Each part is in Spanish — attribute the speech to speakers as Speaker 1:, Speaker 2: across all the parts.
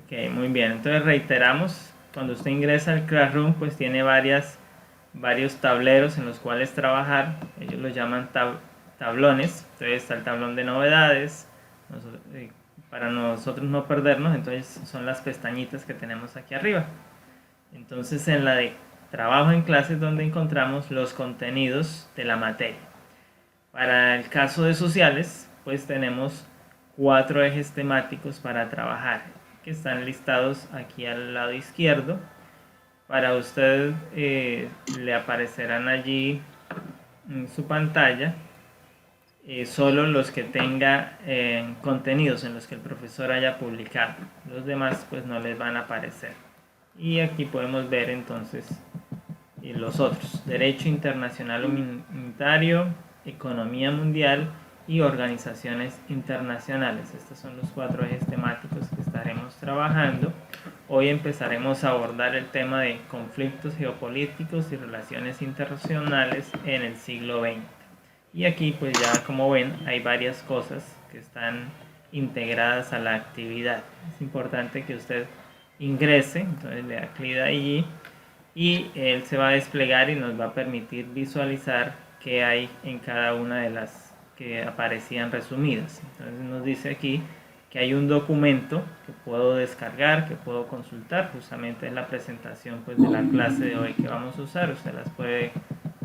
Speaker 1: Ok, muy bien. Entonces reiteramos, cuando usted ingresa al Classroom, pues tiene varios tableros en los cuales trabajar. Ellos los llaman tablones. Entonces está el tablón de novedades. Para nosotros no perdernos, entonces son las pestañitas que tenemos aquí arriba. Entonces en la de trabajo en clases donde encontramos los contenidos de la materia. Para el caso de sociales, pues tenemos 4 ejes temáticos para trabajar, que están listados aquí al lado izquierdo. Para usted le aparecerán allí en su pantalla solo los que tenga contenidos en los que el profesor haya publicado. Los demás pues no les van a aparecer. Y aquí podemos ver entonces los otros: Derecho Internacional Humanitario, Economía Mundial y Organizaciones Internacionales. Estos son los 4 ejes temáticos que estaremos trabajando. Hoy empezaremos a abordar el tema de conflictos geopolíticos y relaciones internacionales en el siglo XX. Y aquí pues ya como ven hay varias cosas que están integradas a la actividad. Es importante que usted ingrese, entonces le da clic allí y él se va a desplegar y nos va a permitir visualizar qué hay en cada una de las que aparecían resumidas. Entonces nos dice aquí que hay un documento que puedo descargar, que puedo consultar. Justamente es la presentación pues de la clase de hoy que vamos a usar. Usted las puede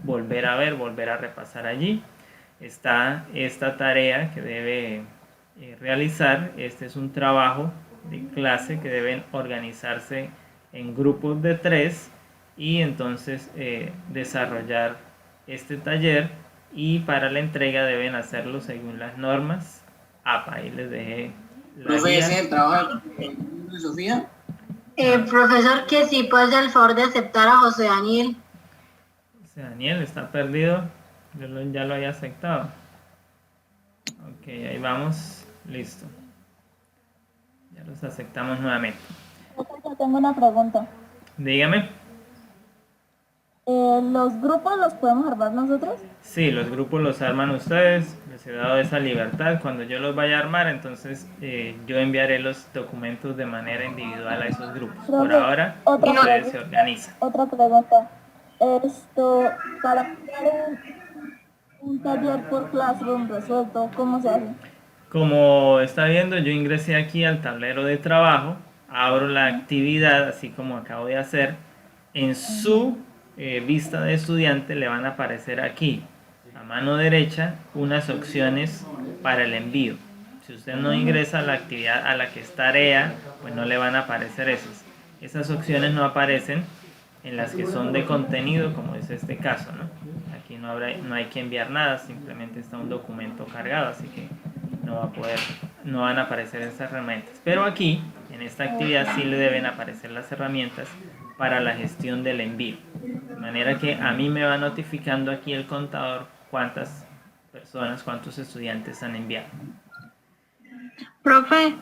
Speaker 1: volver a ver, volver a repasar allí. Está esta tarea que debe realizar. Este es un trabajo de clase que deben organizarse en grupos de 3 y entonces desarrollar este taller, y para la entrega deben hacerlo según las normas APA. Ahí les dejé la
Speaker 2: Profe,
Speaker 1: guía.
Speaker 2: ¿ese es el trabajo de Sofía?
Speaker 3: Profesor, que sí puede hacer el favor de aceptar a José Daniel.
Speaker 1: José Daniel está perdido. Yo ya lo había aceptado. Ok, ahí vamos. Listo. Ya los aceptamos nuevamente.
Speaker 4: Yo tengo una pregunta.
Speaker 1: Dígame.
Speaker 4: ¿Los grupos los podemos armar nosotros?
Speaker 1: Sí, los grupos los arman ustedes. Les he dado esa libertad. Cuando yo los vaya a armar, entonces yo enviaré los documentos de manera individual a esos grupos. Por
Speaker 4: Profe,
Speaker 1: ahora, ustedes se organizan.
Speaker 4: Otra pregunta. Para crear un taller por Classroom resuelto, ¿cómo se hace?
Speaker 1: Como está viendo, yo ingresé aquí al tablero de trabajo, abro la actividad, así como acabo de hacer. En su vista de estudiante le van a aparecer aquí, a mano derecha, unas opciones para el envío. Si usted no ingresa a la actividad a la que es tarea, pues no le van a aparecer esas. Esas opciones no aparecen en las que son de contenido, como es este caso, ¿no? Aquí no hay que enviar nada, simplemente está un documento cargado, así que no van a aparecer esas herramientas. Pero aquí, en esta actividad, sí le deben aparecer las herramientas para la gestión del envío. De manera que a mí me va notificando aquí el contador cuántas personas, cuántos estudiantes han enviado.
Speaker 3: Profe,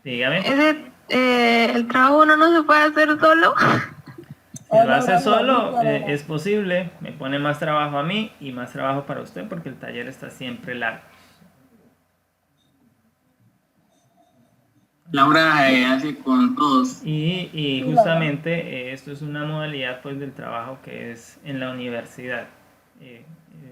Speaker 1: Dígame.
Speaker 3: el trabajo uno no se puede hacer solo.
Speaker 1: Si lo hace solo, es posible. Me pone más trabajo a mí y más trabajo para usted, porque el taller está siempre largo.
Speaker 2: Laura hace con todos.
Speaker 1: Y justamente esto es una modalidad pues del trabajo que es en la universidad.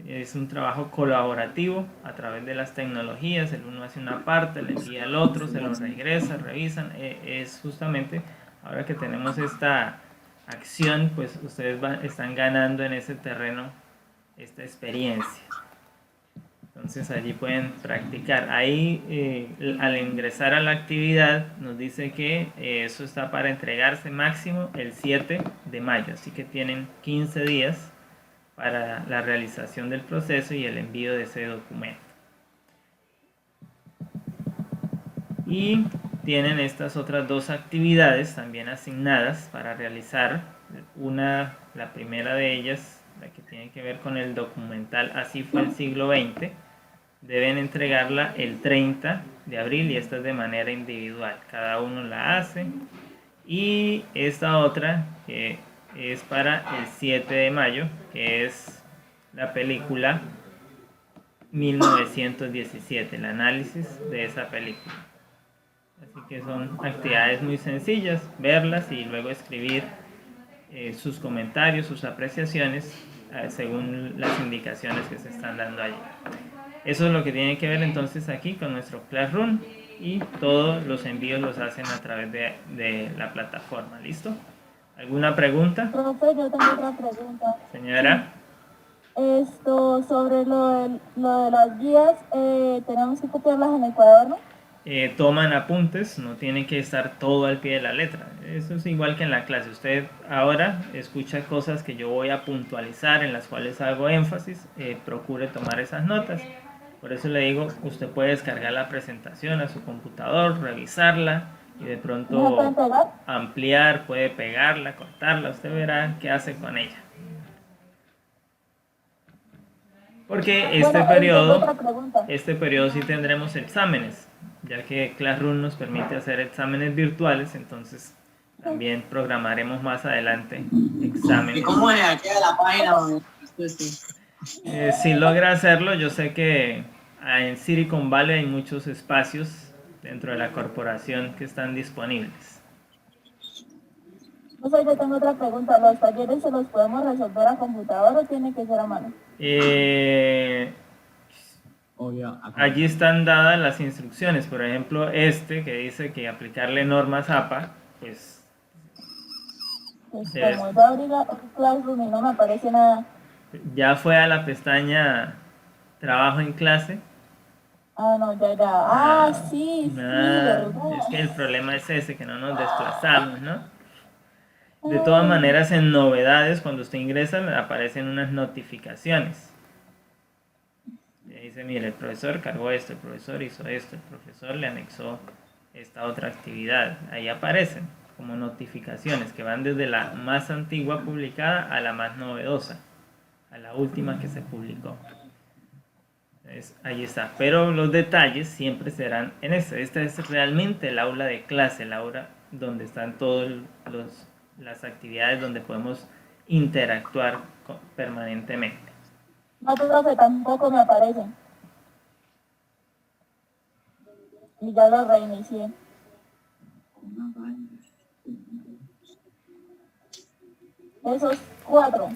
Speaker 1: Es un trabajo colaborativo a través de las tecnologías. El uno hace una parte, le envía al otro, se lo regresa, revisan. Es justamente ahora que tenemos esta acción, pues ustedes están ganando en ese terreno esta experiencia. Entonces allí pueden practicar. Ahí al ingresar a la actividad nos dice que eso está para entregarse máximo el 7 de mayo. Así que tienen 15 días para la realización del proceso y el envío de ese documento. Y tienen estas otras 2 actividades también asignadas para realizar. La primera de ellas, la que tiene que ver con el documental Así fue el siglo XX, deben entregarla el 30 de abril y esta es de manera individual. Cada uno la hace. Y esta otra que es para el 7 de mayo, que es la película 1917, el análisis de esa película. Así que son actividades muy sencillas, verlas y luego escribir sus comentarios, sus apreciaciones según las indicaciones que se están dando allí. Eso es lo que tiene que ver entonces aquí con nuestro Classroom, y todos los envíos los hacen a través de la plataforma. ¿Listo? ¿Alguna pregunta?
Speaker 4: Profe, yo tengo otra pregunta.
Speaker 1: Señora.
Speaker 4: Sobre lo de las guías, tenemos que copiarlas en el cuaderno.
Speaker 1: Toman apuntes, no tienen que estar todo al pie de la letra. Eso es igual que en la clase. Usted ahora escucha cosas que yo voy a puntualizar, en las cuales hago énfasis, procure tomar esas notas. Por eso le digo, usted puede descargar la presentación a su computador, revisarla y de pronto ampliar, puede pegarla, cortarla, usted verá qué hace con ella. Porque este periodo sí tendremos exámenes, ya que Classroom nos permite hacer exámenes virtuales, entonces también programaremos más adelante exámenes.
Speaker 2: ¿Y cómo es aquí a la página donde
Speaker 1: si logra hacerlo, yo sé que en Silicon Valley hay muchos espacios dentro de la corporación que están disponibles.
Speaker 4: O sea, yo tengo otra pregunta. ¿Los talleres se los podemos resolver a computador o tiene que ser a mano?
Speaker 1: Allí están dadas las instrucciones. Por ejemplo, que dice que aplicarle normas APA, pues...
Speaker 4: Como yo abrí Classroom y no me aparece nada.
Speaker 1: ¿Ya fue a la pestaña Trabajo en clase?
Speaker 4: No, ya. Sí, verdad.
Speaker 1: Es que el problema es ese, que no nos desplazamos, ¿no? De todas maneras, en novedades, cuando usted ingresa, me aparecen unas notificaciones. Y dice, mire, el profesor cargó esto, el profesor hizo esto, el profesor le anexó esta otra actividad. Ahí aparecen como notificaciones que van desde la más antigua publicada a la más novedosa, a la última que se publicó. Entonces, ahí está. Pero los detalles siempre serán en este. Esta es realmente el aula de clase, el aula donde están todas las actividades, donde podemos interactuar permanentemente.
Speaker 4: No, profe, tampoco me aparecen. Y ya lo reinicié. Esos 4.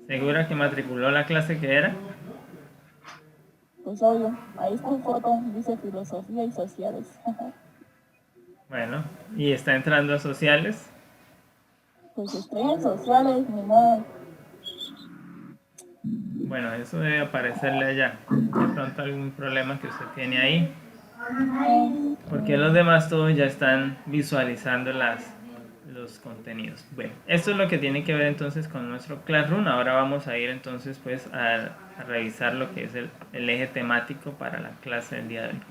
Speaker 1: ¿Segura que matriculó la clase que era?
Speaker 4: Pues obvio, ahí está su foto, dice filosofía y sociales.
Speaker 1: Bueno, ¿y está entrando a sociales?
Speaker 4: Pues estoy en sociales, ni modo.
Speaker 1: Bueno, eso debe aparecerle allá. De pronto algún problema que usted tiene ahí. Porque los demás todos ya están visualizando los contenidos. Bueno, esto es lo que tiene que ver entonces con nuestro Classroom. Ahora vamos a ir entonces pues a revisar lo que es el eje temático para la clase del día de hoy.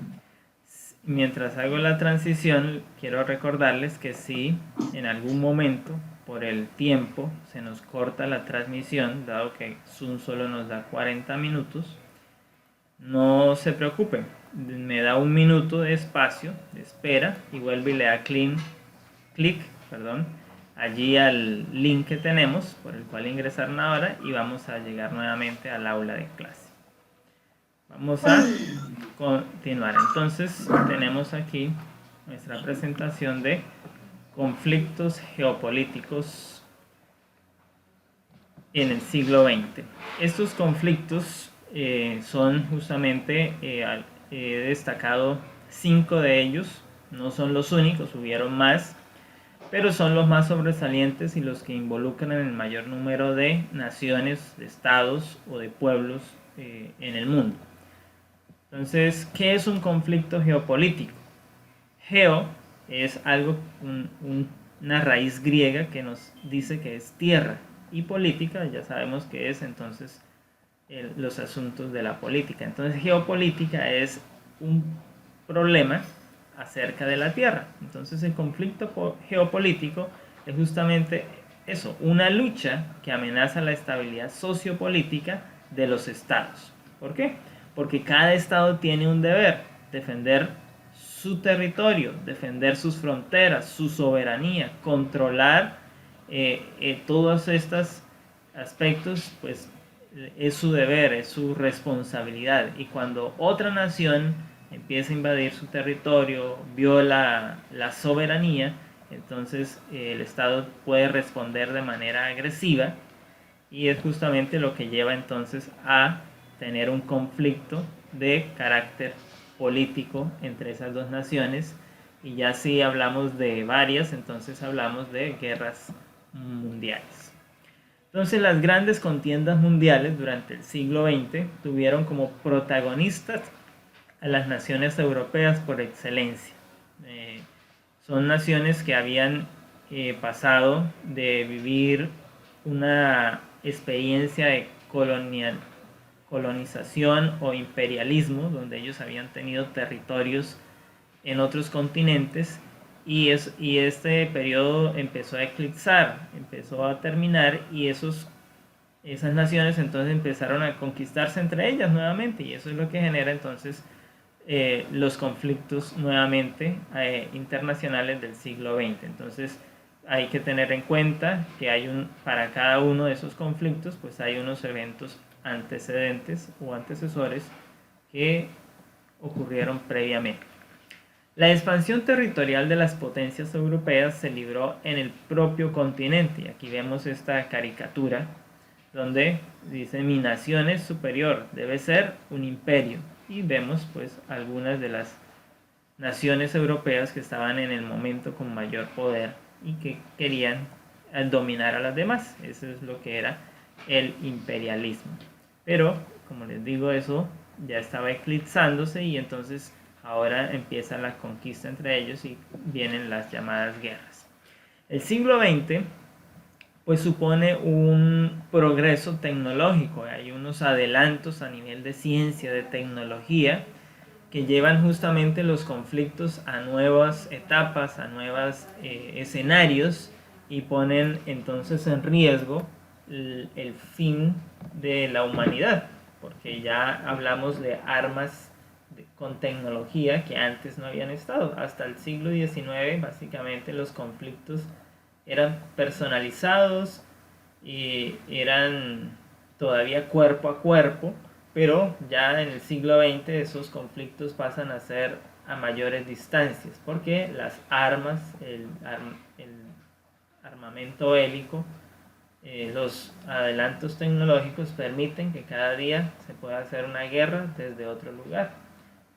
Speaker 1: Mientras hago la transición, quiero recordarles que si en algún momento por el tiempo se nos corta la transmisión, dado que Zoom solo nos da 40 minutos, no se preocupen, me da un minuto de espacio, de espera, y vuelve y le da clic allí al link que tenemos, por el cual ingresaron ahora, y vamos a llegar nuevamente al aula de clase. Vamos a continuar. Entonces tenemos aquí nuestra presentación de conflictos geopolíticos en el siglo XX. Estos conflictos son justamente, he destacado 5 de ellos, no son los únicos, hubieron más, pero son los más sobresalientes y los que involucran el mayor número de naciones, de estados o de pueblos en el mundo. Entonces, ¿qué es un conflicto geopolítico? Geo es algo, una raíz griega que nos dice que es tierra, y política ya sabemos que es entonces los asuntos de la política. Entonces geopolítica es un problema acerca de la tierra. Entonces el conflicto geopolítico es justamente eso, una lucha que amenaza la estabilidad sociopolítica de los estados. ¿Por qué? Porque cada estado tiene un deber: defender su territorio, defender sus fronteras, su soberanía, controlar todos estos aspectos pues, es su deber, es su responsabilidad. Y cuando otra nación empieza a invadir su territorio, viola la soberanía, entonces el Estado puede responder de manera agresiva, y es justamente lo que lleva entonces a tener un conflicto de carácter político entre esas dos naciones. Y ya si hablamos de varias, entonces hablamos de guerras mundiales. Entonces las grandes contiendas mundiales durante el siglo XX tuvieron como protagonistas a las naciones europeas por excelencia. Son naciones que habían pasado de vivir una experiencia de colonización o imperialismo, donde ellos habían tenido territorios en otros continentes, y este periodo empezó a eclipsar, empezó a terminar, y esas naciones entonces empezaron a conquistarse entre ellas nuevamente, y eso es lo que genera entonces los conflictos nuevamente internacionales del siglo XX. Entonces hay que tener en cuenta que para cada uno de esos conflictos pues hay unos eventos antecedentes o antecesores que ocurrieron previamente. La expansión territorial de las potencias europeas se libró en el propio continente, y aquí vemos esta caricatura donde dice: mi nación es superior, debe ser un imperio, y vemos pues algunas de las naciones europeas que estaban en el momento con mayor poder y que querían dominar a las demás. Eso es lo que era el imperialismo. Pero, como les digo, eso ya estaba eclipsándose, y entonces ahora empieza la conquista entre ellos y vienen las llamadas guerras. El siglo XX pues supone un progreso tecnológico, hay unos adelantos a nivel de ciencia, de tecnología, que llevan justamente los conflictos a nuevas etapas, a nuevos escenarios, y ponen entonces en riesgo el fin de la humanidad, porque ya hablamos de armas con tecnología que antes no habían estado. Hasta el siglo XIX básicamente los conflictos eran personalizados y eran todavía cuerpo a cuerpo, pero ya en el siglo XX esos conflictos pasan a ser a mayores distancias, porque las armas, el armamento bélico, los adelantos tecnológicos permiten que cada día se pueda hacer una guerra desde otro lugar.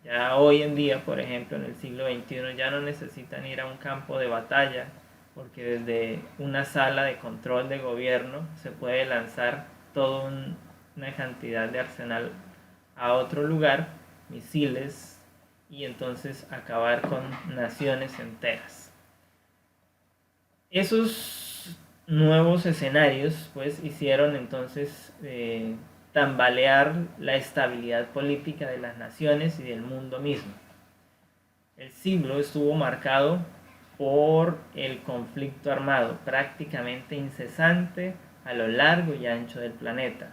Speaker 1: Ya hoy en día, por ejemplo, en el siglo XXI, ya no necesitan ir a un campo de batalla, porque desde una sala de control de gobierno se puede lanzar toda una cantidad de arsenal a otro lugar, misiles, y entonces acabar con naciones enteras. Esos nuevos escenarios pues hicieron entonces tambalear la estabilidad política de las naciones y del mundo mismo. El siglo estuvo marcado por el conflicto armado prácticamente incesante a lo largo y ancho del planeta.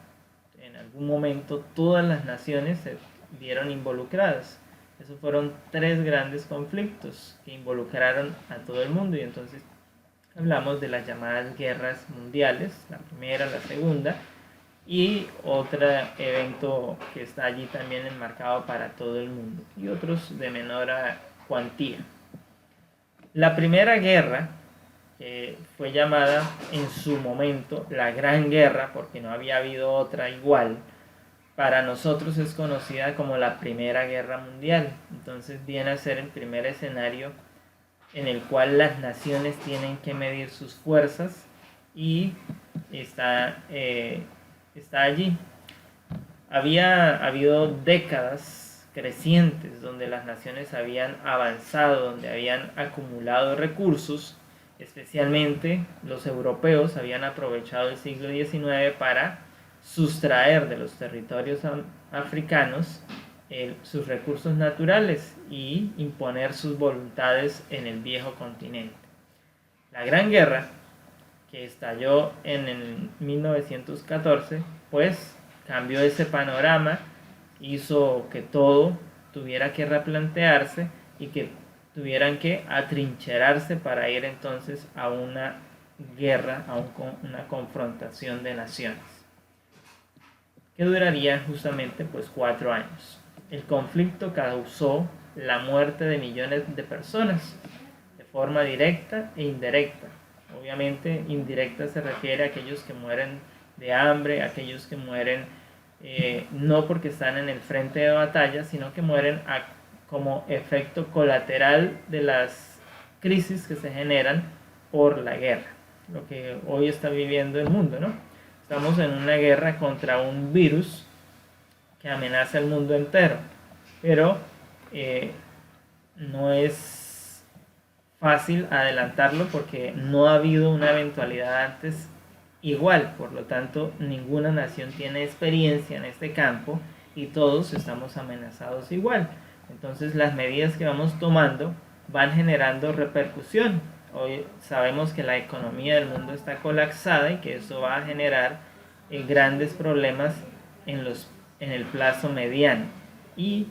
Speaker 1: En algún momento todas las naciones se vieron involucradas. Esos fueron 3 grandes conflictos que involucraron a todo el mundo, y entonces hablamos de las llamadas guerras mundiales, la primera, la segunda, y otro evento que está allí también enmarcado para todo el mundo, y otros de menor cuantía. La primera guerra, fue llamada en su momento la Gran Guerra, porque no había habido otra igual, para nosotros es conocida como la Primera Guerra Mundial. Entonces viene a ser el primer escenario en el cual las naciones tienen que medir sus fuerzas, y está allí. Había habido décadas crecientes donde las naciones habían avanzado, donde habían acumulado recursos, especialmente los europeos habían aprovechado el siglo XIX para sustraer de los territorios africanos sus recursos naturales y imponer sus voluntades en el viejo continente. La Gran Guerra, que estalló en el 1914, pues cambió ese panorama, hizo que todo tuviera que replantearse y que tuvieran que atrincherarse para ir entonces a una guerra, a una confrontación de naciones. que duraría justamente pues 4 años. El conflicto causó la muerte de millones de personas de forma directa e indirecta. Obviamente indirecta se refiere a aquellos que mueren de hambre, aquellos que mueren no porque están en el frente de batalla, sino que mueren como efecto colateral de las crisis que se generan por la guerra, lo que hoy está viviendo el mundo, ¿no? Estamos en una guerra contra un virus que amenaza el mundo entero, pero no es fácil adelantarlo porque no ha habido una eventualidad antes igual, por lo tanto ninguna nación tiene experiencia en este campo y todos estamos amenazados igual. Entonces las medidas que vamos tomando van generando repercusión. Hoy sabemos que la economía del mundo está colapsada y que eso va a generar grandes problemas en el plazo mediano. Y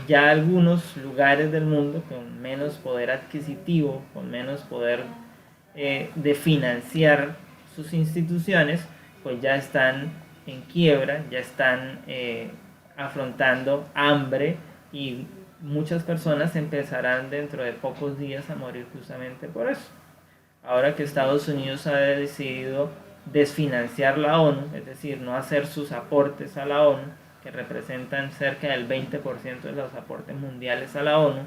Speaker 1: ya algunos lugares del mundo con menos poder adquisitivo, con menos poder de financiar sus instituciones, pues ya están en quiebra, ya están afrontando hambre y muchas personas empezarán dentro de pocos días a morir justamente por eso. Ahora que Estados Unidos ha decidido desfinanciar la ONU, es decir, no hacer sus aportes a la ONU, que representan cerca del 20% de los aportes mundiales a la ONU,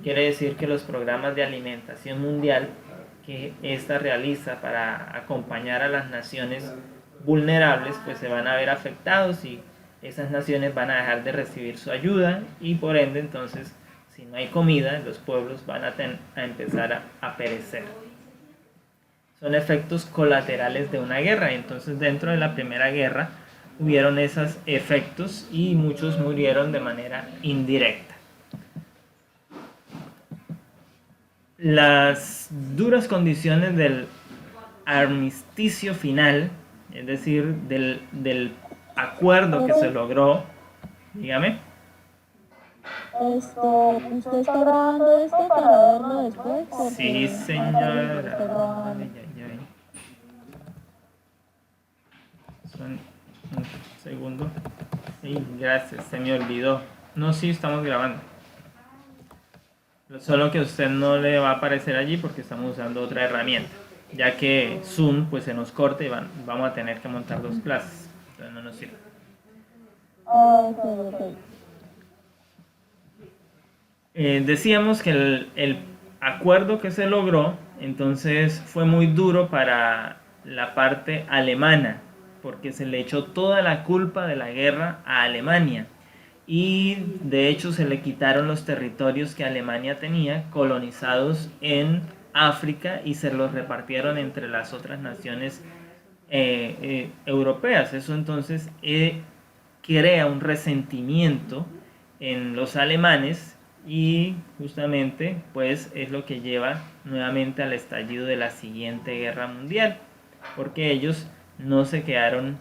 Speaker 1: quiere decir que los programas de alimentación mundial que ésta realiza para acompañar a las naciones vulnerables, pues se van a ver afectados y esas naciones van a dejar de recibir su ayuda y por ende entonces si no hay comida los pueblos van a empezar a perecer. Son efectos colaterales de una guerra. Entonces dentro de la primera guerra hubieron esos efectos y muchos murieron de manera indirecta. Las duras condiciones del armisticio final, es decir, del acuerdo que se logró, dígame.
Speaker 4: ¿Usted está grabando esto para verlo después?
Speaker 1: Sí, señora. Un segundo. Sí, gracias, se me olvidó. No, sí, estamos grabando. Solo que a usted no le va a aparecer allí porque estamos usando otra herramienta. Ya que Zoom pues se nos corta y vamos a tener que montar 2 clases. Entonces no nos sirve.
Speaker 4: Okay.
Speaker 1: Decíamos que el acuerdo que se logró entonces fue muy duro para la parte alemana porque se le echó toda la culpa de la guerra a Alemania y de hecho se le quitaron los territorios que Alemania tenía colonizados en África y se los repartieron entre las otras naciones europeas. Eso entonces crea un resentimiento en los alemanes y justamente pues es lo que lleva nuevamente al estallido de la siguiente guerra mundial, porque ellos no se quedaron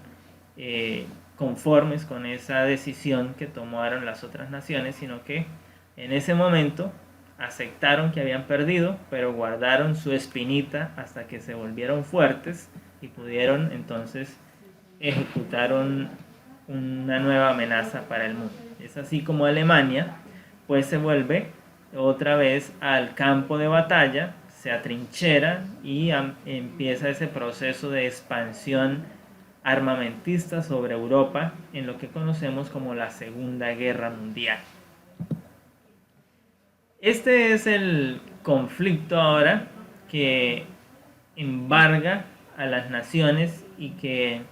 Speaker 1: conformes con esa decisión que tomaron las otras naciones, sino que en ese momento aceptaron que habían perdido, pero guardaron su espinita hasta que se volvieron fuertes y pudieron entonces ejecutar una nueva amenaza para el mundo. Es así como Alemania pues se vuelve otra vez al campo de batalla, se atrinchera y empieza ese proceso de expansión armamentista sobre Europa en lo que conocemos como la Segunda Guerra Mundial. Este es el conflicto ahora que embarga a las naciones y que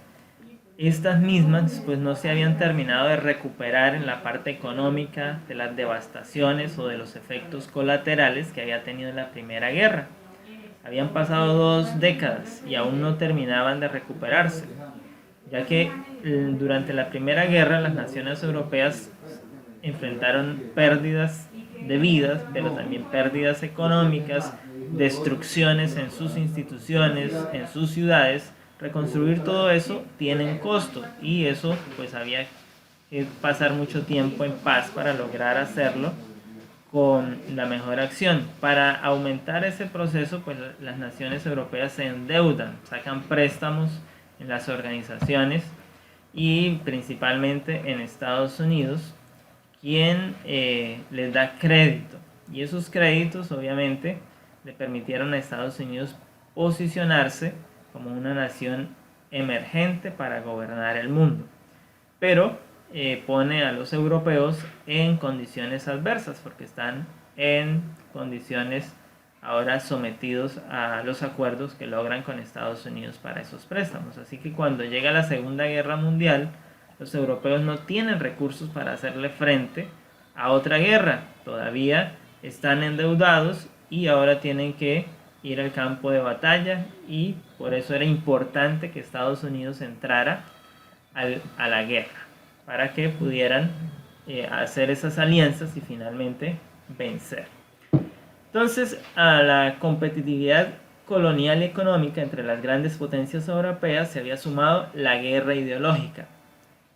Speaker 1: estas mismas pues no se habían terminado de recuperar en la parte económica de las devastaciones o de los efectos colaterales que había tenido en la Primera Guerra. Habían pasado 2 décadas y aún no terminaban de recuperarse, ya que durante la Primera Guerra las naciones europeas enfrentaron pérdidas de vidas, pero también pérdidas económicas, destrucciones en sus instituciones, en sus ciudades. Reconstruir todo eso tiene un costo y eso pues había que pasar mucho tiempo en paz para lograr hacerlo con la mejor acción. Para aumentar ese proceso pues las naciones europeas se endeudan, sacan préstamos en las organizaciones y principalmente en Estados Unidos, quien les da crédito. Y esos créditos obviamente le permitieron a Estados Unidos posicionarse como una nación emergente para gobernar el mundo. Pero pone a los europeos en condiciones adversas porque están en condiciones ahora sometidos a los acuerdos que logran con Estados Unidos para esos préstamos. Así que cuando llega la Segunda Guerra Mundial, los europeos no tienen recursos para hacerle frente a otra guerra. Todavía están endeudados y ahora tienen que ir al campo de batalla, y por eso era importante que Estados Unidos entrara a la guerra, para que pudieran hacer esas alianzas y finalmente vencer. Entonces, a la competitividad colonial y económica entre las grandes potencias europeas se había sumado la guerra ideológica.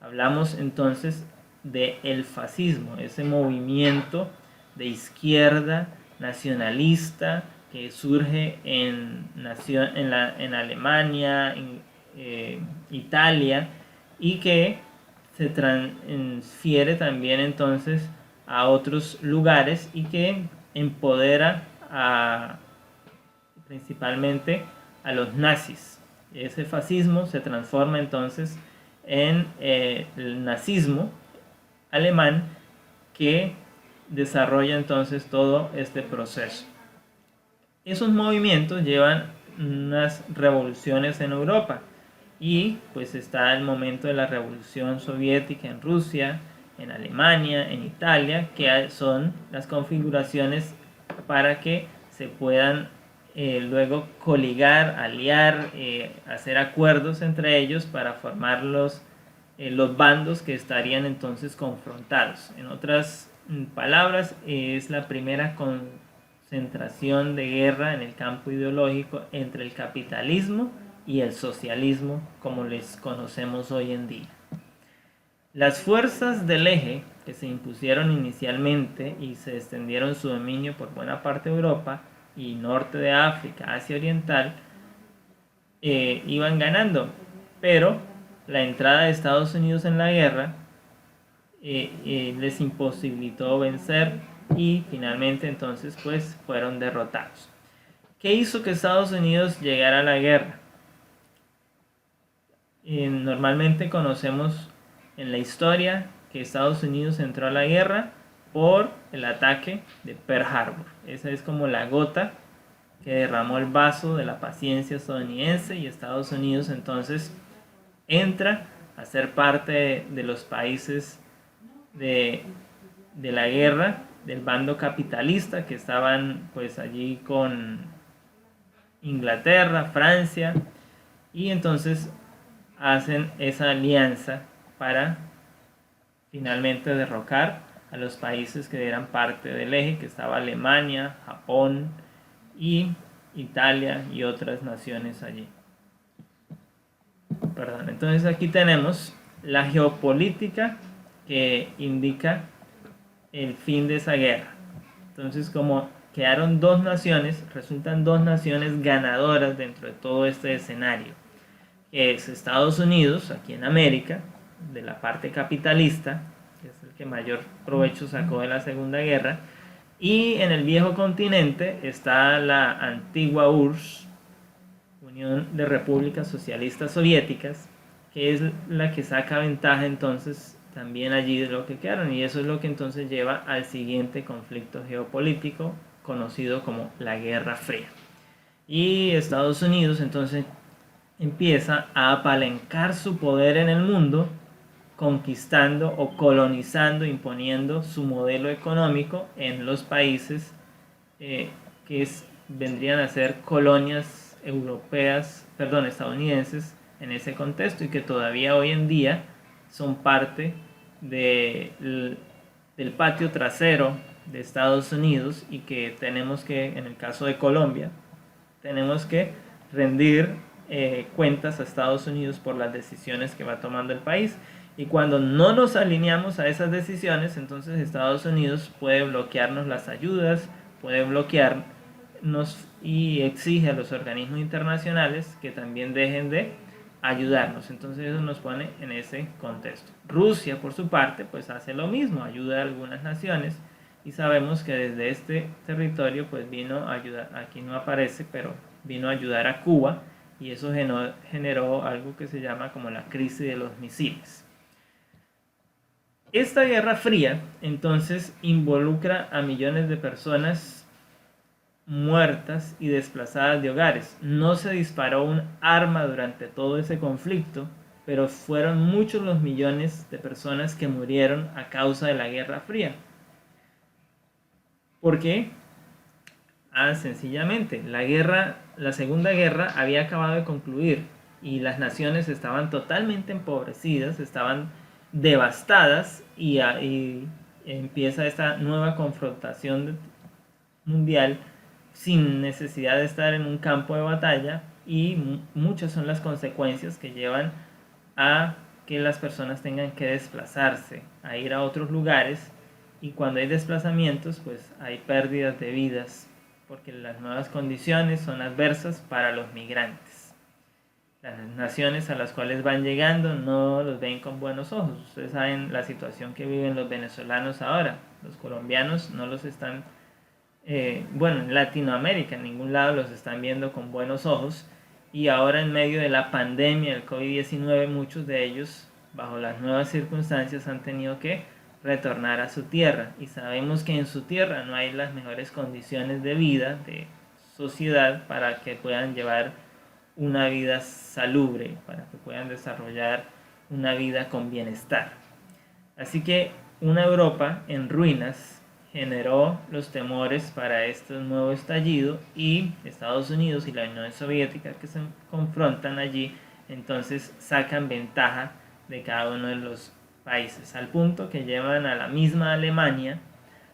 Speaker 1: Hablamos entonces del fascismo, ese movimiento de izquierda nacionalista que surge en Alemania, en Italia, y que se transfiere también entonces a otros lugares y que empodera principalmente a los nazis. Ese fascismo se transforma entonces en el nazismo alemán, que desarrolla entonces todo este proceso. Esos movimientos llevan unas revoluciones en Europa, y pues está el momento de la revolución soviética en Rusia, en Alemania, en Italia, que son las configuraciones para que se puedan luego coligar, aliar, hacer acuerdos entre ellos para formar los bandos que estarían entonces confrontados. En otras palabras, es la primera concentración de guerra en el campo ideológico entre el capitalismo y el socialismo como les conocemos hoy en día. Las fuerzas del eje, que se impusieron inicialmente y se extendieron su dominio por buena parte de Europa y norte de África, Asia Oriental, iban ganando, pero la entrada de Estados Unidos en la guerra les imposibilitó vencer, y finalmente entonces pues fueron derrotados. ¿Qué hizo que Estados Unidos llegara a la guerra? Normalmente conocemos en la historia que Estados Unidos entró a la guerra por el ataque de Pearl Harbor. Esa es como la gota que derramó el vaso de la paciencia estadounidense, y Estados Unidos entonces entra a ser parte de los países de la guerra, del bando capitalista, que estaban pues allí con Inglaterra, Francia, y entonces hacen esa alianza para finalmente derrocar a los países que eran parte del eje, que estaba Alemania, Japón y Italia y otras naciones allí. Entonces aquí tenemos la geopolítica que indica el fin de esa guerra. Entonces, como quedaron dos naciones, resultan dos naciones ganadoras dentro de todo este escenario, que es Estados Unidos, aquí en América, de la parte capitalista, que es el que mayor provecho sacó de la Segunda Guerra, y en el viejo continente está la antigua URSS, Unión de Repúblicas Socialistas Soviéticas, que es la que saca ventaja entonces también allí de lo que quedaron, y eso es lo que entonces lleva al siguiente conflicto geopolítico conocido como la Guerra Fría. Y Estados Unidos entonces empieza a apalancar su poder en el mundo, conquistando o colonizando, imponiendo su modelo económico en los países vendrían a ser colonias estadounidenses en ese contexto, y que todavía hoy en día son parte del patio trasero de Estados Unidos, y que tenemos que, en el caso de Colombia, tenemos que rendir cuentas a Estados Unidos por las decisiones que va tomando el país. Y cuando no nos alineamos a esas decisiones, entonces Estados Unidos puede bloquearnos las ayudas, puede bloquearnos y exige a los organismos internacionales que también dejen de ayudarnos. Entonces eso nos pone en ese contexto. Rusia, por su parte, pues hace lo mismo, ayuda a algunas naciones, y sabemos que desde este territorio pues vino a ayudar, aquí no aparece, pero vino a ayudar a Cuba, y eso generó algo que se llama como la crisis de los misiles. Esta Guerra Fría entonces involucra a millones de personas muertas y desplazadas de hogares. No se disparó un arma durante todo ese conflicto, pero fueron muchos los millones de personas que murieron a causa de la Guerra Fría. ¿Por qué? Sencillamente, la Segunda Guerra había acabado de concluir y las naciones estaban totalmente empobrecidas, estaban devastadas, y empieza esta nueva confrontación mundial sin necesidad de estar en un campo de batalla, y muchas son las consecuencias que llevan a que las personas tengan que desplazarse, a ir a otros lugares, y cuando hay desplazamientos pues hay pérdidas de vidas porque las nuevas condiciones son adversas para los migrantes. Las naciones a las cuales van llegando no los ven con buenos ojos. Ustedes saben la situación que viven los venezolanos ahora. Los colombianos no los están, en Latinoamérica en ningún lado los están viendo con buenos ojos. Y ahora en medio de la pandemia del COVID-19, muchos de ellos, bajo las nuevas circunstancias, han tenido que retornar a su tierra, y sabemos que en su tierra no hay las mejores condiciones de vida, de sociedad, para que puedan llevar una vida salubre, para que puedan desarrollar una vida con bienestar. Así que una Europa en ruinas generó los temores para este nuevo estallido, y Estados Unidos y la Unión Soviética, que se confrontan allí, entonces sacan ventaja de cada uno de los países, al punto que llevan a la misma Alemania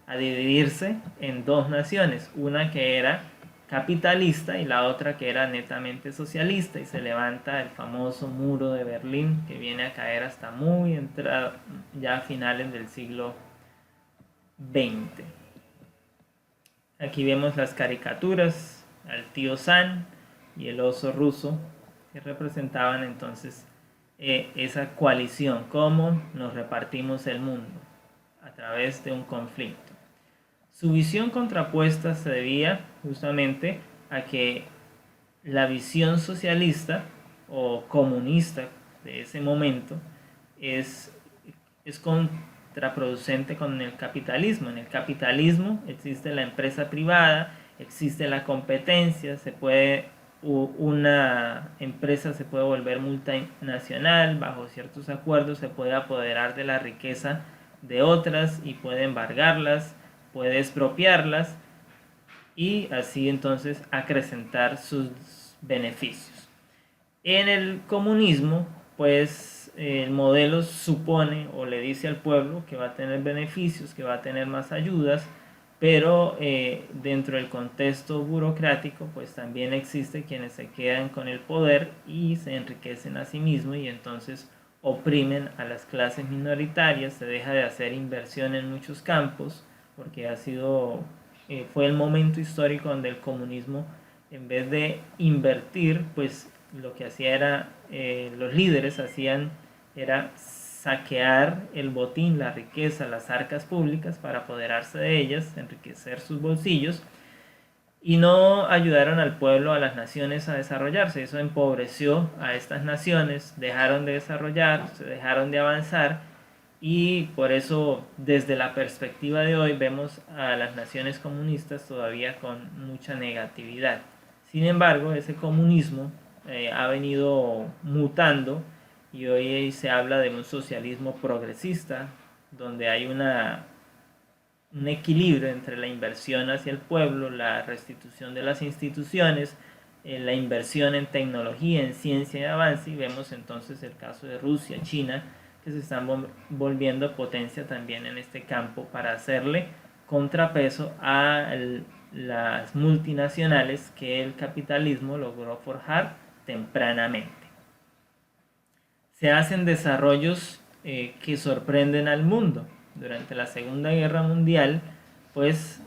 Speaker 1: a dividirse en dos naciones, una que era capitalista y la otra que era netamente socialista, y se levanta el famoso muro de Berlín, que viene a caer hasta muy entrado, ya a finales del siglo XX. Aquí vemos las caricaturas al tío Sam y el oso ruso, que representaban entonces esa coalición, cómo nos repartimos el mundo a través de un conflicto. Su visión contrapuesta se debía justamente a que la visión socialista o comunista de ese momento es contraproducente con el capitalismo. En el capitalismo existe la empresa privada, existe la competencia, una empresa se puede volver multinacional, bajo ciertos acuerdos se puede apoderar de la riqueza de otras y puede embargarlas, puede expropiarlas, y así entonces acrecentar sus beneficios. En el comunismo, pues el modelo supone o le dice al pueblo que va a tener beneficios, que va a tener más ayudas, pero dentro del contexto burocrático pues también existe quienes se quedan con el poder y se enriquecen a sí mismos, y entonces oprimen a las clases minoritarias. Se deja de hacer inversión en muchos campos porque fue el momento histórico donde el comunismo, en vez de invertir, pues lo que hacía era, los líderes hacían era saquear el botín, la riqueza, las arcas públicas para apoderarse de ellas, enriquecer sus bolsillos, y no ayudaron al pueblo, a las naciones a desarrollarse. Eso empobreció a estas naciones, dejaron de desarrollarse, dejaron de avanzar, y por eso desde la perspectiva de hoy vemos a las naciones comunistas todavía con mucha negatividad. Sin embargo, ese comunismo ha venido mutando, y hoy se habla de un socialismo progresista, donde hay un equilibrio entre la inversión hacia el pueblo, la restitución de las instituciones, la inversión en tecnología, en ciencia y avance, y vemos entonces el caso de Rusia, China, que se están volviendo potencia también en este campo para hacerle contrapeso a las multinacionales que el capitalismo logró forjar tempranamente. Se hacen desarrollos que sorprenden al mundo. Durante la Segunda Guerra Mundial, pues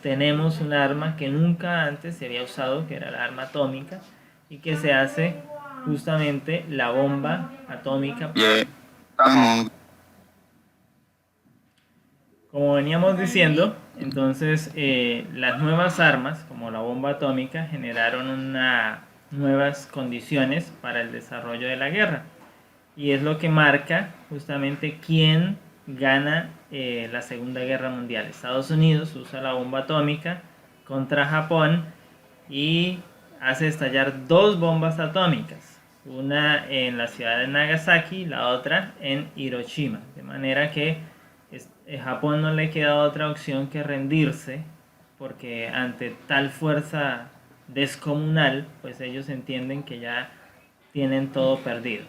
Speaker 1: tenemos un arma que nunca antes se había usado, que era la arma atómica, y que se hace justamente la bomba atómica. Como veníamos diciendo, entonces las nuevas armas, como la bomba atómica, generaron nuevas condiciones para el desarrollo de la guerra. Y es lo que marca justamente quién gana la Segunda Guerra Mundial. Estados Unidos usa la bomba atómica contra Japón y hace estallar dos bombas atómicas, una en la ciudad de Nagasaki y la otra en Hiroshima, de manera que Japón no le queda otra opción que rendirse, porque ante tal fuerza descomunal, pues ellos entienden que ya tienen todo perdido.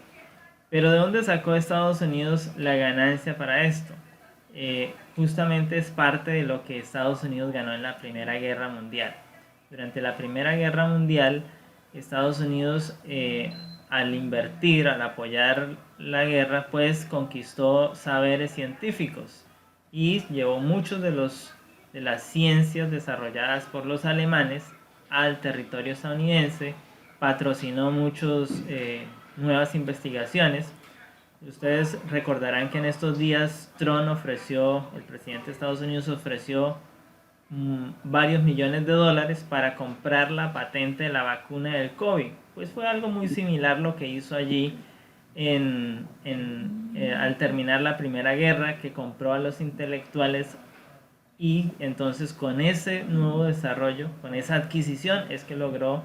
Speaker 1: Pero ¿de dónde sacó Estados Unidos la ganancia para esto? Justamente es parte de lo que Estados Unidos ganó en la Primera Guerra Mundial. Durante la Primera Guerra Mundial, Estados Unidos, al invertir, al apoyar la guerra, pues conquistó saberes científicos y llevó muchos de las ciencias desarrolladas por los alemanes al territorio estadounidense, patrocinó muchas nuevas investigaciones. Ustedes recordarán que en estos días el presidente de Estados Unidos ofreció varios millones de dólares para comprar la patente de la vacuna del COVID. Pues fue algo muy similar lo que hizo allí al terminar la Primera Guerra, que compró a los intelectuales, y entonces con ese nuevo desarrollo, con esa adquisición, es que logró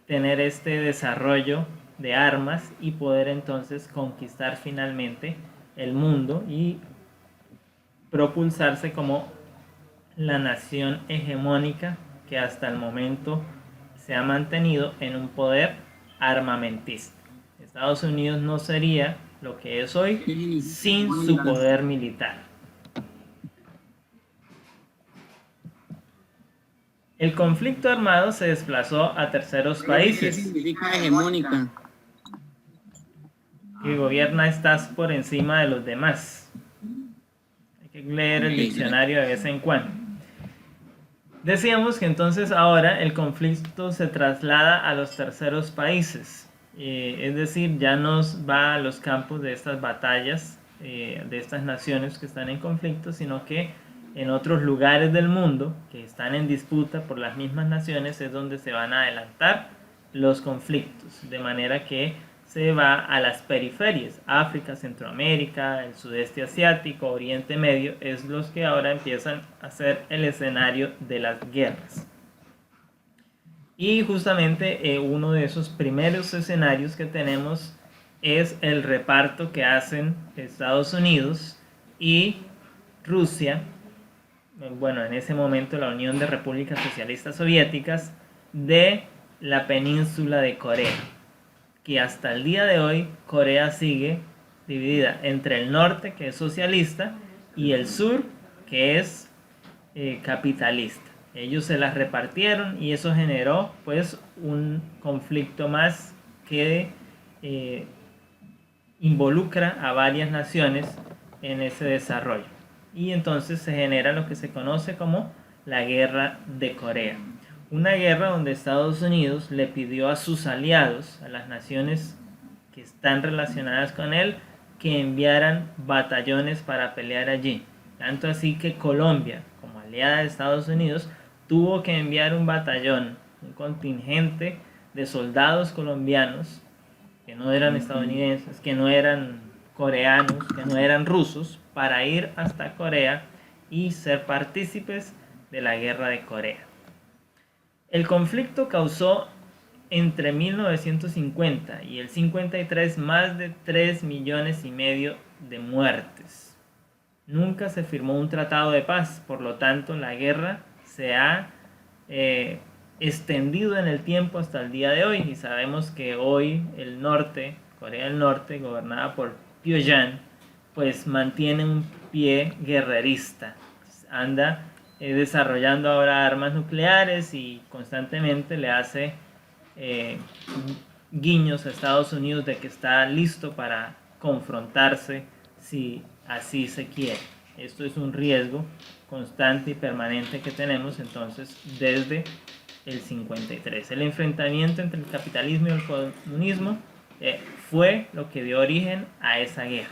Speaker 1: tener este desarrollo de armas y poder entonces conquistar finalmente el mundo y propulsarse como la nación hegemónica que hasta el momento se ha mantenido en un poder armamentista. Estados Unidos no sería lo que es hoy sin su poder militar. El conflicto armado se desplazó a terceros países.
Speaker 2: ¿Qué significa hegemónica?
Speaker 1: Que gobierna estás por encima de los demás. Hay que leer el diccionario de vez en cuando. Decíamos que entonces ahora el conflicto se traslada a los terceros países. Es decir, ya nos va a los campos de estas batallas, de estas naciones que están en conflicto, sino que en otros lugares del mundo que están en disputa por las mismas naciones es donde se van a adelantar los conflictos, de manera que se va a las periferias. África, Centroamérica, el sudeste asiático, Oriente Medio, es los que ahora empiezan a ser el escenario de las guerras. Y justamente uno de esos primeros escenarios que tenemos es el reparto que hacen Estados Unidos y Rusia, bueno, en ese momento la Unión de Repúblicas Socialistas Soviéticas, de la península de Corea, que hasta el día de hoy Corea sigue dividida entre el norte, que es socialista, y el sur, que es capitalista. Ellos se las repartieron y eso generó pues un conflicto más que involucra a varias naciones en ese desarrollo. Y entonces se genera lo que se conoce como la Guerra de Corea. Una guerra donde Estados Unidos le pidió a sus aliados, a las naciones que están relacionadas con él, que enviaran batallones para pelear allí. Tanto así que Colombia, como aliada de Estados Unidos, tuvo que enviar un batallón, un contingente de soldados colombianos, que no eran estadounidenses, que no eran coreanos, que no eran rusos, para ir hasta Corea y ser partícipes de la Guerra de Corea. El conflicto causó entre 1950 y el 53 más de 3,5 millones de muertes. Nunca se firmó un tratado de paz, por lo tanto la guerra se ha extendido en el tiempo hasta el día de hoy, y sabemos que hoy el norte, Corea del Norte, gobernada por Pyongyang, pues mantiene un pie guerrerista, anda desarrollando ahora armas nucleares y constantemente le hace guiños a Estados Unidos de que está listo para confrontarse si así se quiere. Esto es un riesgo constante y permanente que tenemos entonces desde el 53. El enfrentamiento entre el capitalismo y el comunismo fue lo que dio origen a esa guerra.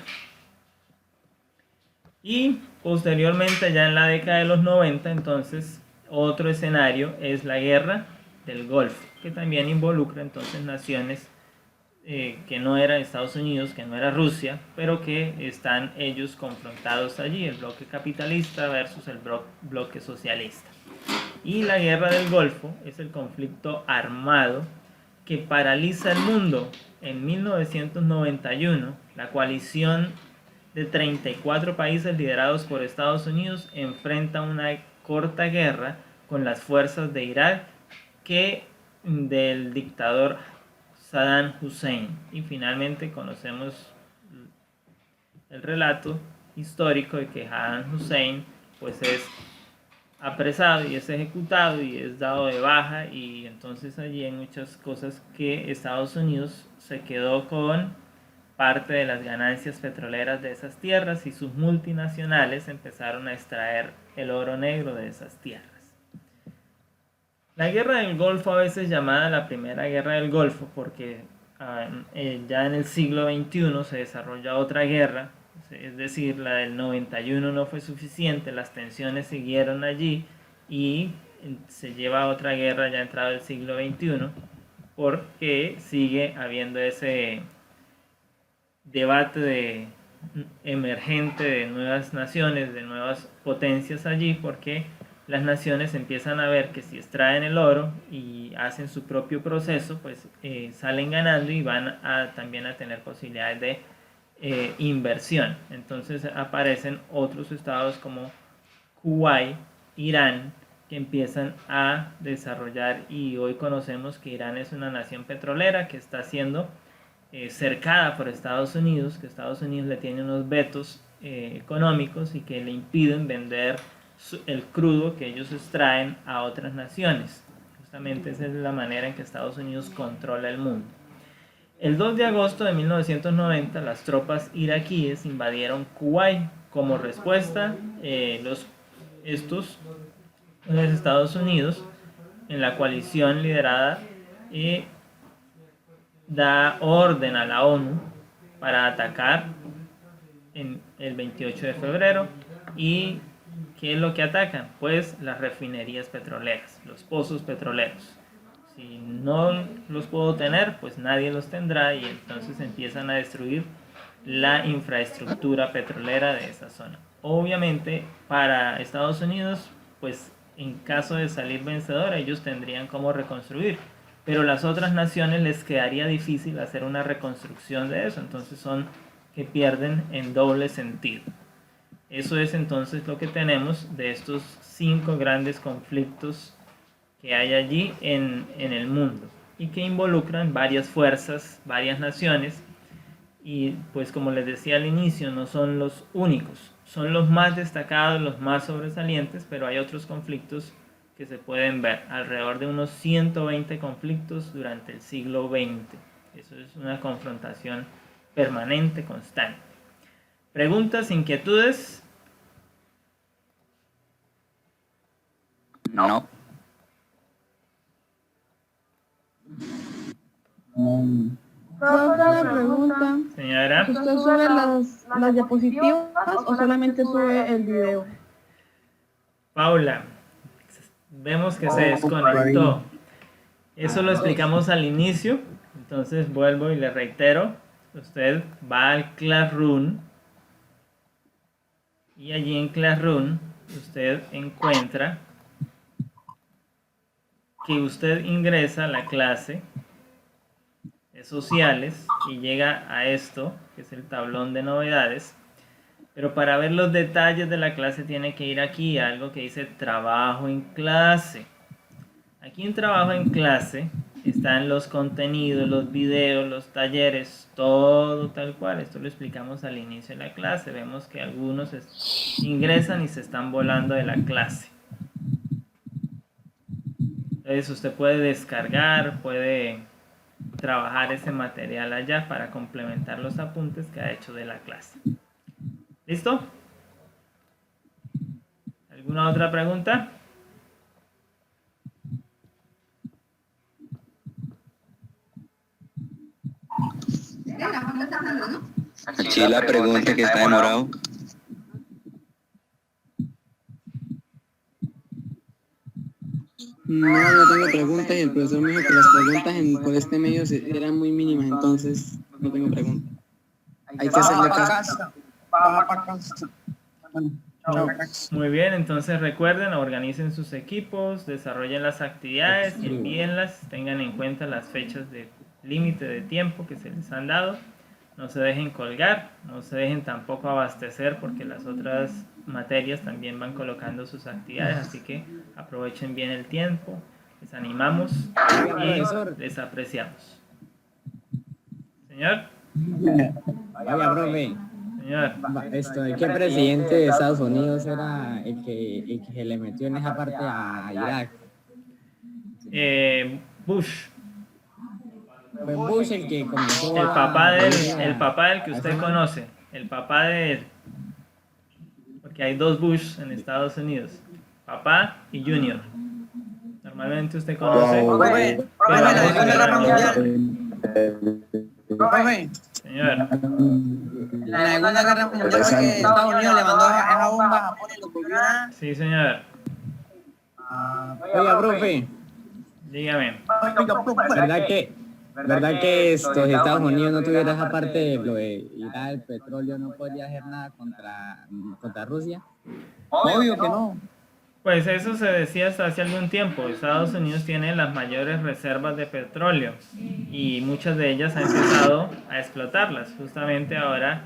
Speaker 1: Y posteriormente, ya en la década de los 90, entonces otro escenario es la guerra del Golfo, que también involucra entonces naciones que no era Estados Unidos, que no era Rusia, pero que están ellos confrontados allí, el bloque capitalista versus el bloque socialista. Y la guerra del Golfo es el conflicto armado que paraliza el mundo. En 1991, la coalición de 34 países liderados por Estados Unidos enfrenta una corta guerra con las fuerzas de Irak que del dictador Saddam Hussein. Y finalmente conocemos el relato histórico de que Saddam Hussein pues es apresado y es ejecutado y es dado de baja, y entonces allí hay muchas cosas que Estados Unidos se quedó con parte de las ganancias petroleras de esas tierras, y sus multinacionales empezaron a extraer el oro negro de esas tierras. La guerra del Golfo, a veces llamada la primera guerra del Golfo, porque ya en el siglo XXI se desarrolla otra guerra, es decir, la del 91 no fue suficiente, las tensiones siguieron allí y se lleva a otra guerra ya entrado el siglo XXI, porque sigue habiendo ese debate emergente de nuevas naciones, de nuevas potencias allí, porque las naciones empiezan a ver que si extraen el oro y hacen su propio proceso, pues salen ganando y van también a tener posibilidades de inversión. Entonces aparecen otros estados como Kuwait, Irán, que empiezan a desarrollar, y hoy conocemos que Irán es una nación petrolera que está siendo cercada por Estados Unidos, que Estados Unidos le tiene unos vetos económicos y que le impiden vender el crudo que ellos extraen a otras naciones. Justamente esa es la manera en que Estados Unidos controla el mundo. El 2 de agosto de 1990, las tropas iraquíes invadieron Kuwait. Como respuesta, los Estados Unidos, en la coalición liderada, da orden a la ONU para atacar en el 28 de febrero. ¿Y qué es lo que atacan? Pues las refinerías petroleras, los pozos petroleros. Si no los puedo tener, pues nadie los tendrá, y entonces empiezan a destruir la infraestructura petrolera de esa zona. Obviamente, para Estados Unidos, pues en caso de salir vencedor, ellos tendrían cómo reconstruir, pero las otras naciones les quedaría difícil hacer una reconstrucción de eso, entonces son que pierden en doble sentido. Eso es entonces lo que tenemos de estos 5 grandes conflictos que hay allí en el mundo, y que involucran varias fuerzas, varias naciones, y pues como les decía al inicio, no son los únicos, son los más destacados, los más sobresalientes, pero hay otros conflictos que se pueden ver, alrededor de unos 120 conflictos durante el siglo XX. Eso es una confrontación permanente, constante. ¿Preguntas, inquietudes?
Speaker 2: No.
Speaker 4: Otra pregunta.
Speaker 1: Señora.
Speaker 4: ¿Usted sube las diapositivas o solamente sube el video?
Speaker 1: Paula, vemos que se desconectó. Eso lo explicamos al inicio, entonces vuelvo y le reitero. Usted va al Classroom, y allí en Classroom usted encuentra que usted ingresa a la clase de sociales y llega a esto, que es el tablón de novedades. Pero para ver los detalles de la clase tiene que ir aquí a algo que dice trabajo en clase. Aquí en trabajo en clase están los contenidos, los videos, los talleres, todo tal cual. Esto lo explicamos al inicio de la clase. Vemos que algunos ingresan y se están volando de la clase. Entonces usted puede descargar, puede trabajar ese material allá para complementar los apuntes que ha hecho de la clase. ¿Listo? ¿Alguna otra pregunta?
Speaker 5: repetir la pregunta que está demorado?
Speaker 6: No tengo preguntas y el profesor me dijo que las preguntas por este medio eran muy mínimas, entonces no tengo preguntas. Hay que hacerle caso. Bueno, chao.
Speaker 1: Muy bien, entonces recuerden, organicen sus equipos, desarrollen las actividades y envíenlas, tengan en cuenta las fechas de límite de tiempo que se les han dado, no se dejen colgar, no se dejen tampoco abastecer porque las otras materias también van colocando sus actividades, así que aprovechen bien el tiempo, les animamos y les apreciamos. Señor.
Speaker 7: Oiga, profe.
Speaker 1: Señor.
Speaker 7: ¿Qué presidente de Estados Unidos era el que se le metió en esa parte a Irak?
Speaker 1: Bush.
Speaker 7: Fue Bush el que comenzó
Speaker 1: el papá del que usted conoce, el papá de él. Porque hay dos Bush en Estados Unidos, papá y Junior. Normalmente usted conoce. Señor.
Speaker 2: La Segunda Guerra Mundial fue que Estados Unidos le mandó esa bomba a Japón y lo volvió a...
Speaker 1: Sí, señor.
Speaker 7: Oiga, profe.
Speaker 1: Dígame.
Speaker 7: ¿Verdad que si Estados Unidos no tuviera esa parte de lo de Irak, el petróleo, no podría hacer nada contra Rusia?
Speaker 2: Obvio que no.
Speaker 1: Pues eso se decía hasta hace algún tiempo. Estados Unidos tiene las mayores reservas de petróleo y muchas de ellas ha empezado a explotarlas. Justamente ahora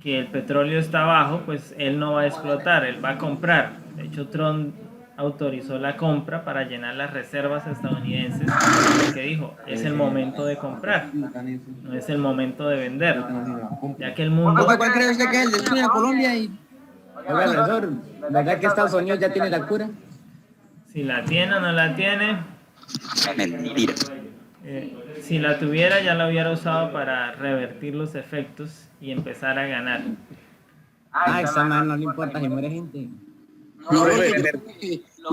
Speaker 1: que el petróleo está bajo, pues él no va a explotar, él va a comprar. De hecho, Trump autorizó la compra para llenar las reservas estadounidenses, porque dijo, es el momento de comprar, no es el momento de vender, ya que el mundo...
Speaker 2: ¿Cuál cree usted que es el destino de Colombia?
Speaker 7: Oiga, profesor, ¿verdad que Estados Unidos ya tiene la cura?
Speaker 1: Si la tiene o no la tiene...
Speaker 5: Mentira.
Speaker 1: Si la tuviera ya la hubiera usado para revertir los efectos y empezar a ganar.
Speaker 7: Esa man no le importa si muere gente.
Speaker 6: No,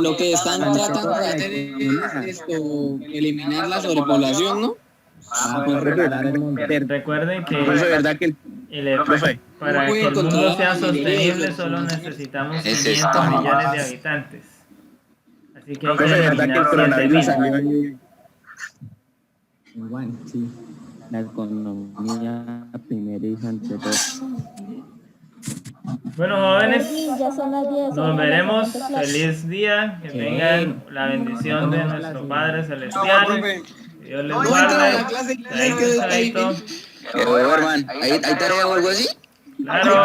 Speaker 6: lo que están tratando de hacer es eliminar la sobrepoblación, ¿no?
Speaker 1: Recuerden que,
Speaker 5: ¿verdad que
Speaker 1: para que el mundo sea sostenible solo necesitamos 500 millones de habitantes. Así que hay que eliminar 7.000.
Speaker 7: Igual, sí. La economía primeriza ante todo.
Speaker 1: Bueno, jóvenes,
Speaker 4: Ya son las 10.
Speaker 1: nos veremos. Feliz día. Que tengan la bendición de nuestro Padre Celestial. Que Dios les guarde. Chaito.
Speaker 5: Hermano, ¿hay tarea o algo así?
Speaker 1: Claro.